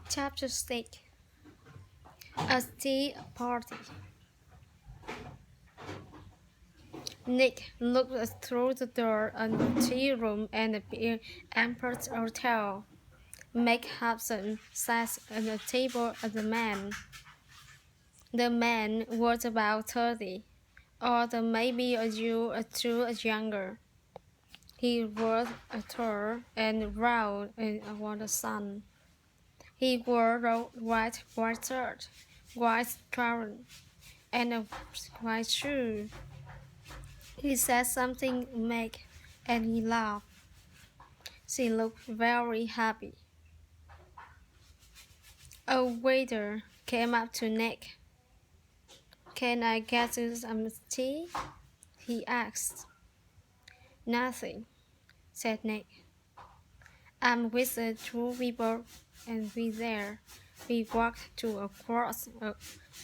Chapter 6. A Tea Party. Nick looked through the door of the tea room and the Emperor's Hotel. Meg Hobson sat at the table of the man. The man was about 30, or maybe a year or two younger. He was tall and round on the sun. He wore a white shirt, white trousers, and a white shoe. He said something to Meg, and he laughed. She looked very happy. A waiter came up to Nick. "Can I get you some tea?" he asked. "Nothing," said Nick. "I'm with the two people, and we walked to a cross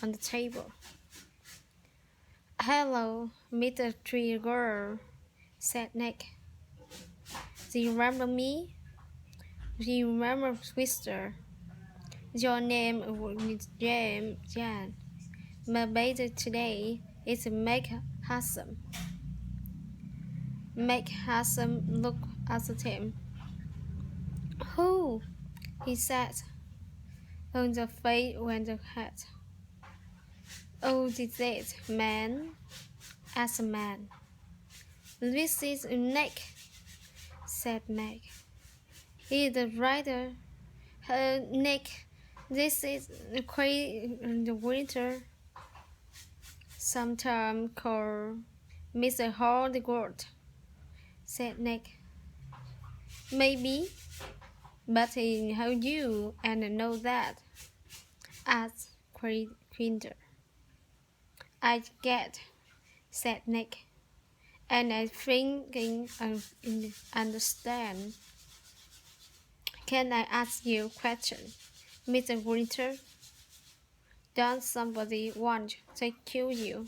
on the table." "Hello, Mr. Tree Girl," said Nick. "Do you remember me?" "Do you remember Twister? Your name is James Jan. My baby today is Meg Hassan." Meg Hassan looked at him. "Who?" he said. On the face went ahead. "Oh, this is man?" asked the man. "This is Nick," said Meg. "He's the writer. Nick, this is quite in the winter. Sometime call Mr. Hollywood," said Nick. "Maybe, but how you and know that?" asked Quinter. "I get," said Nick, "and I think I understand. Can I ask you a question, Mr. Winter? Don't somebody want to kill you?"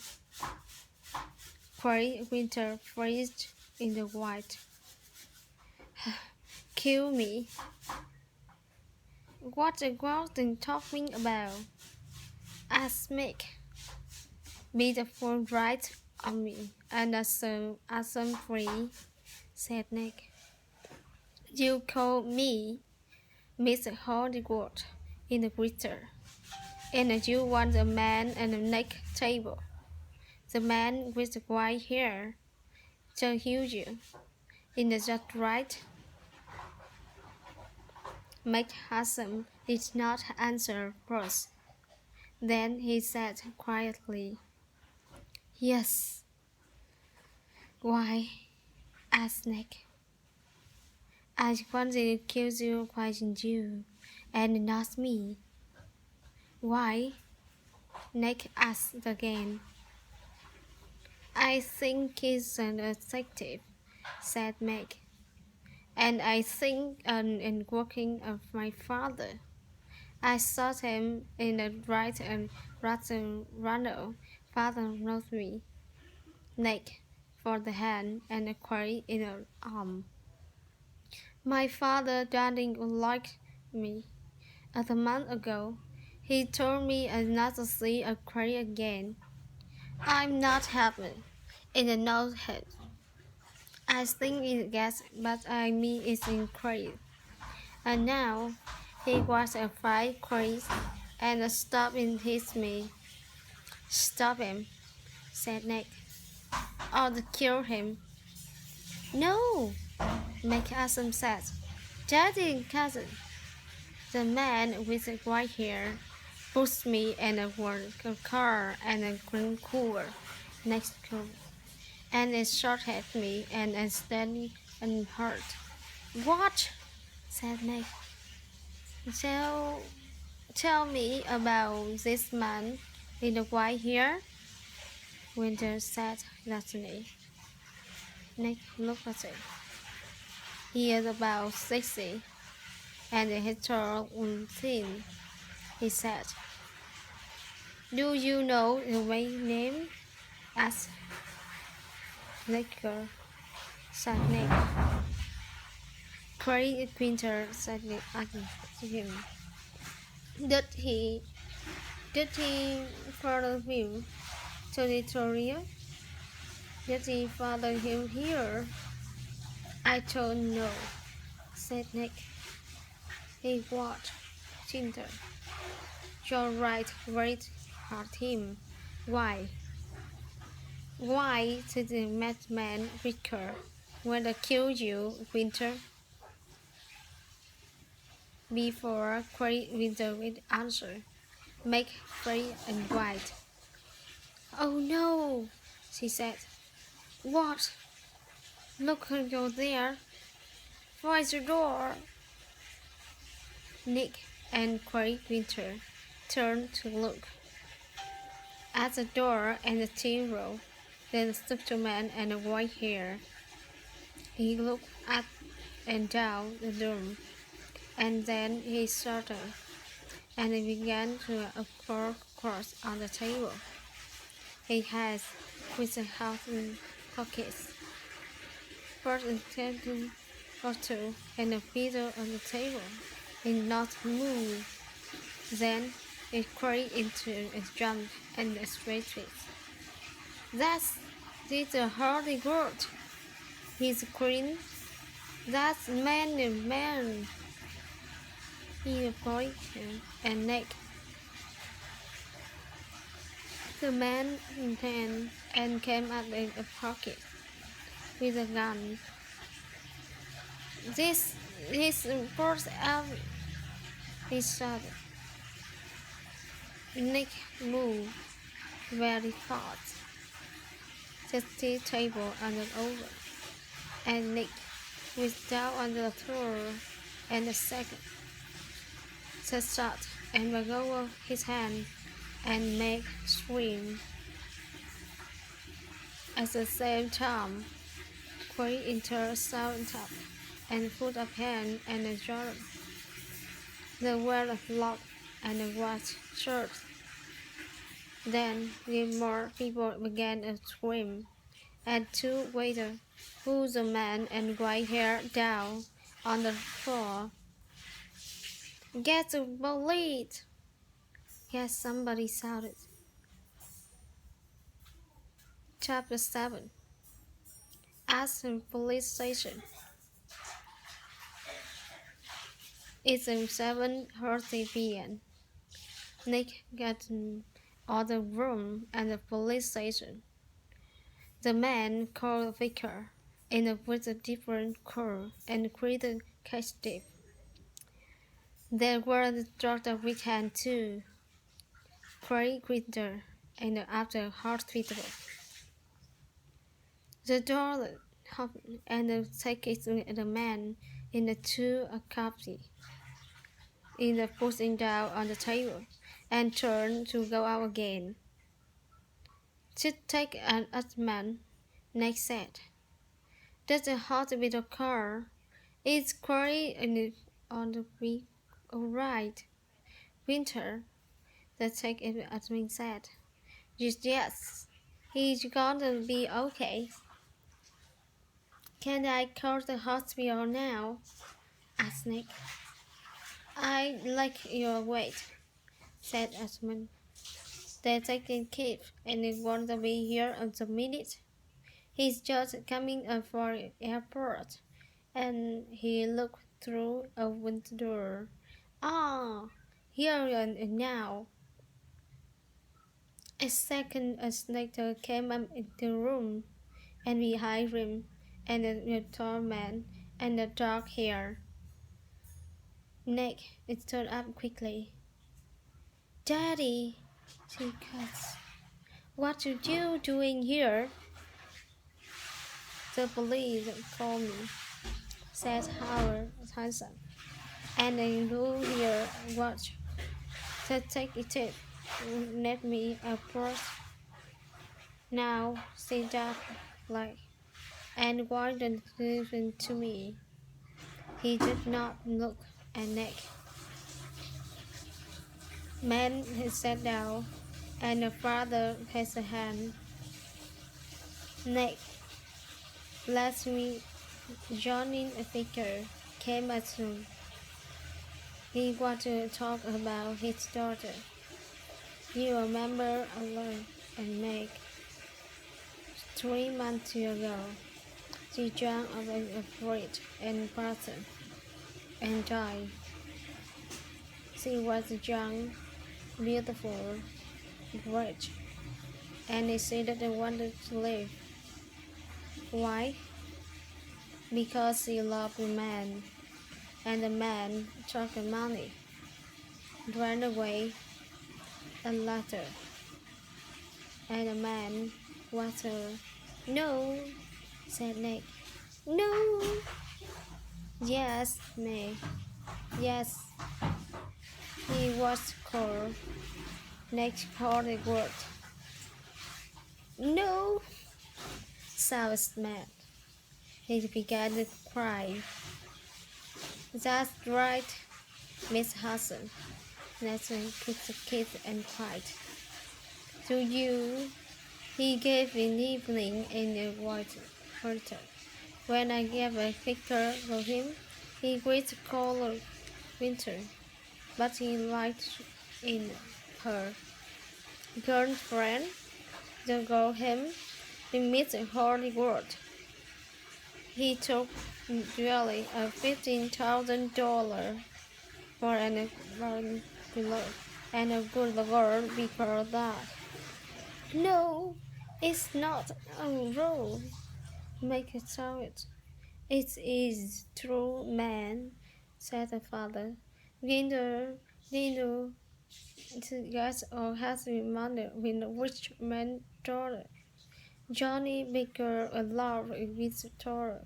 Winter freezed in the white. "Kill me? What are you talking about?" asked Mick. "Be the full right on me, and I'm free," said Nick. "You call me Mr. Hollywood in the winter, and you want a man and a neck table. The man with the white hair, the huge, is that right?" Meg Hassan did not answer first. Then he said quietly, "Yes." "Why?" asked Nick. "I wanted to kill you, you, and not me." "Why?" Nick asked again. "I think he's an detective," said Meg. "And I think in working of my father. I saw him in the right and Ronald. Father knows me." Nick for the hand and a quarry in her arm. "My father didn't like me. A month ago, he told me not to see a quarry again. I'm not happy in the nose-head. I think it gets, but I mean it's incredible. And now he was a fight quiz and stop in his me." "Stop him," said Nick, "or to kill him." "No," McCasson said. "Daddy, cousin." The man with the white hair pushed me in a car and a green cooler next to me, and it shot at me and instantly and hurt. "What?" said Nick. Tell me about this man in the white hair," Winter said lazily. Nick looked at him. "He is about 60, and he's tall and thin," he said. "Do you know my name?" asked Nicker, said Nick. "Craig Winter," said Nick to him. Did he follow you to the tutorial? Did he follow you here? I don't know, said Nick. He watched Tinder. You're right, great heart him. Why? Why did the madman recur? When I killed you, Winter? Before queried Winter with answer. Make gray and white. Oh no, she said. What? Look, you're there. Why the door? Nick and Quay Winter turned to look. At the door and the tin roll, then stood a man and a white hair. He looked up and down the room, and then he started, and he began to across on the table. He has, with a half in pockets, brought a table bottle and a pillow on the table. He not move. Then it cried into a jump and a straight face. That's the hardy word. He's green. That's man. He pointed and neck. The man ran and came out of a pocket with a gun. This is first out, he shouted. Nick moved very fast. The tea table under over, and Nick was down on the floor, and a second. The shot and went over his hand and made scream. At the same time, Quay entered sound up and put up hand and a jar. They were locked and a white shirt. Then more people began to scream, and two waiters pulled the man and white hair down on the floor. Get the police! Yes, somebody shouted. Chapter 7. At the police station. It's 7:30 p.m. Nick got out of the room at the police station. The man called Vicar in with a different call and created catch deep. There were the doctor weekend too. Craig Winter and after hospital. The door opened and taking the man in the two a copy in the putting down on the table and turned to go out again. To take an man, Nick said. That's a hospital car. It's quite on the week. All right. Winter, the take admin said. Yes, he's gonna be okay. Can I call the hospital now? Asked Nick. I like your weight, said Asmund. They're taking Kip and he won't be here in a minute. He's just coming up for airport. And he looked through a window door. Ah, here and now. A second later came up into the room, and behind him, and a tall man, and a dark hair. Nick stood up quickly. Daddy, she gasped. What are you doing here? The police called me, said Howard Tyson, and I knew here watch. The detective let me approach. Now sit up, like, and wouldn't listen to me. He did not look at Nick. Man had sat down, and the father has a hand. Nick, last week, joining a figure came at him. He wanted to talk about his daughter. You remember alone and Meg 3 months ago. She drank of a fruit and butter and died. She was young, beautiful, rich, and she didn't want to live. Why? Because she loved the man, and the man took the money, ran away, and left her. And the man was her. No, said Nick. No. Yes, May. Yes. He was cold. Nick called the word. No, sounds mad. He began to cry. That's right, Miss Hudson. Nathan kicked the kid and cried. To you, he gave an evening in the white water. When I gave a picture for him, he greeted cold winter, but he liked in her girlfriend to go him to meet a holy word. He took nearly $15,000 for an and a good girl before that. No, it's not a rule. Make it so it is true, man, said the father. Dinner, yes, or has been money with a rich man's daughter. Johnny Baker allowed his daughter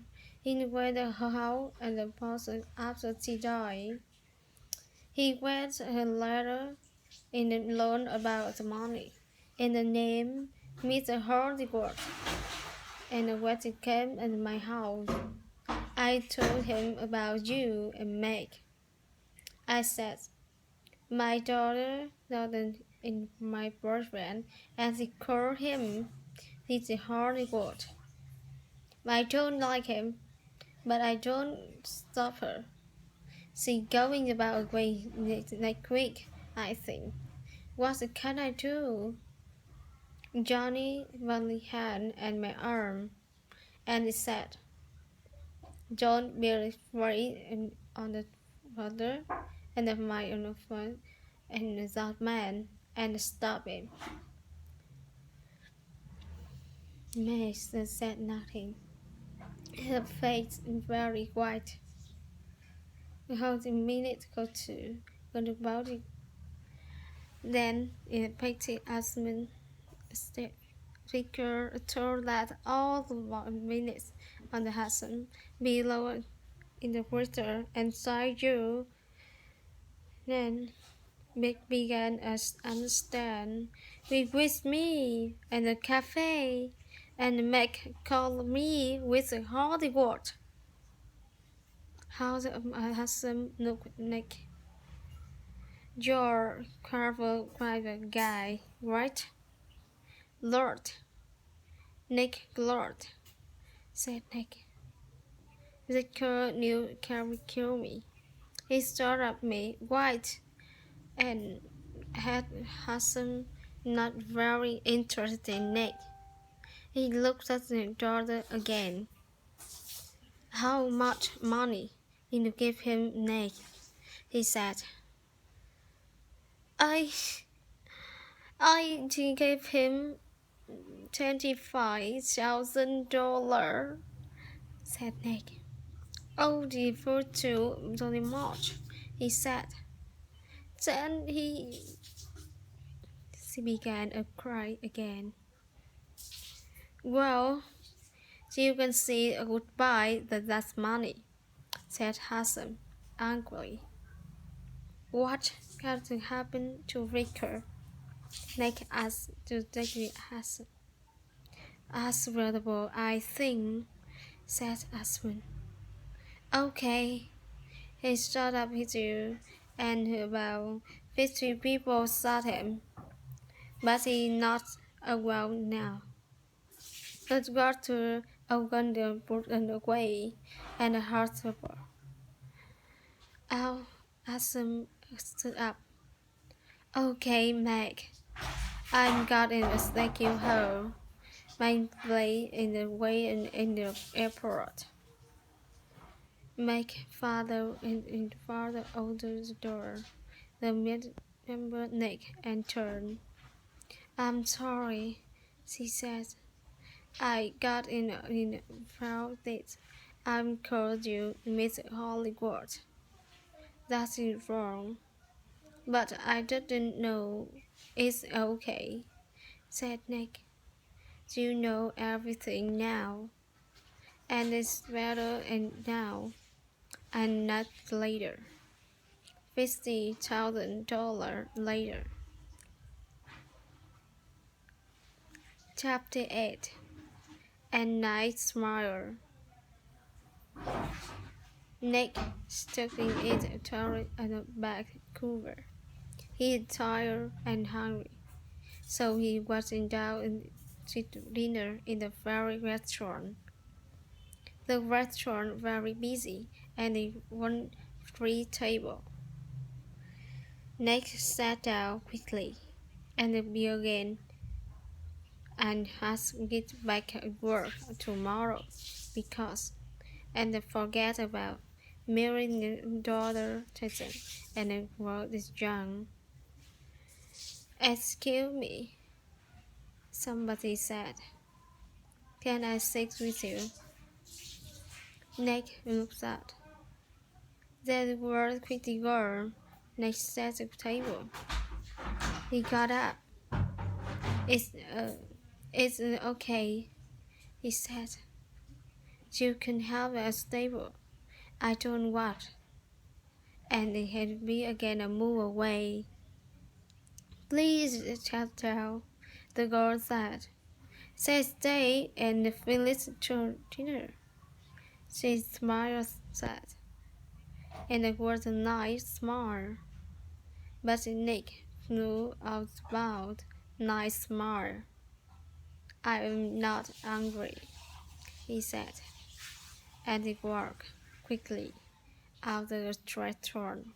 in the house and the person after she died. He read her letter and learned about the money and the name Mr. Hardyworth. And when he came in my house, I told him about you and Meg. I said, my daughter in my boyfriend, and he called him Mr. Hardyworth. I don't like him, but I don't stop her. She's going about away next week, I think. What can I do? Johnny put his hand on my arm, and he said, don't be afraid on the father and of my own phone and that man, and stop him. Mason said nothing. Her face very white. Hold a minute or two, got about it. Then, in a petty assumption, Vicar told that all the minutes on the Hudson below in the water and saw you. Then Big began to understand. Be with me in the cafe, and Mac called me with a hearty word. How the Hudson looked Nick. You're Carver private guy, right? Lord. Nick Lord, said Nick. The girl knew Carrie killed me. He stared at me, white, and had Hassan not very interested in Nick. He looked at the daughter again. How much money did you give him, Nick? He said. I gave him $25,000, said Nick. Oh, the virtue very much, he said. Then she began to cry again. Well, you can say a goodbye that's money, said Hassan angrily. What can happen to Ricker? Nick asked to Detective Hassan. As readable, I think, said Aswin. Okay. He stood up his ear, and about 50 people saw him, but he not well now. It got to Uganda put away, and a heart trouble. Adam stood up. Okay, Meg. I'm going to take you home. My plane in the way in the airport. Meg father and father opened the door. The member Nick entered. I'm sorry, she said. I got in proud that I'm called you Miss Hollywood. That is wrong. But I didn't know. It's okay, said Nick. You know everything now. And it's better and now and not later. $50,000 later. Chapter 8. And Night Smile. Nick stuck in it toilet and a back cover. He is tired and hungry, so he wasn't down to dinner in the very restaurant. The restaurant very busy, and they one free table. Nick sat down quickly, and began and has to get back at work tomorrow because and forget about marrying the daughter Titan and the world is young. Excuse me, somebody said. Can I sit with you? Nick looked up. That was pretty girl next at the table. He got up. It's okay, he said. You can have a stable. I don't want. And he had me again and move away. Please, Chantal, the girl said. Say stay and finish your dinner. She smiled, said, and it was a nice smile. But Nick knew about nice smile. I am not angry, he said, and he walked quickly out of the restaurant.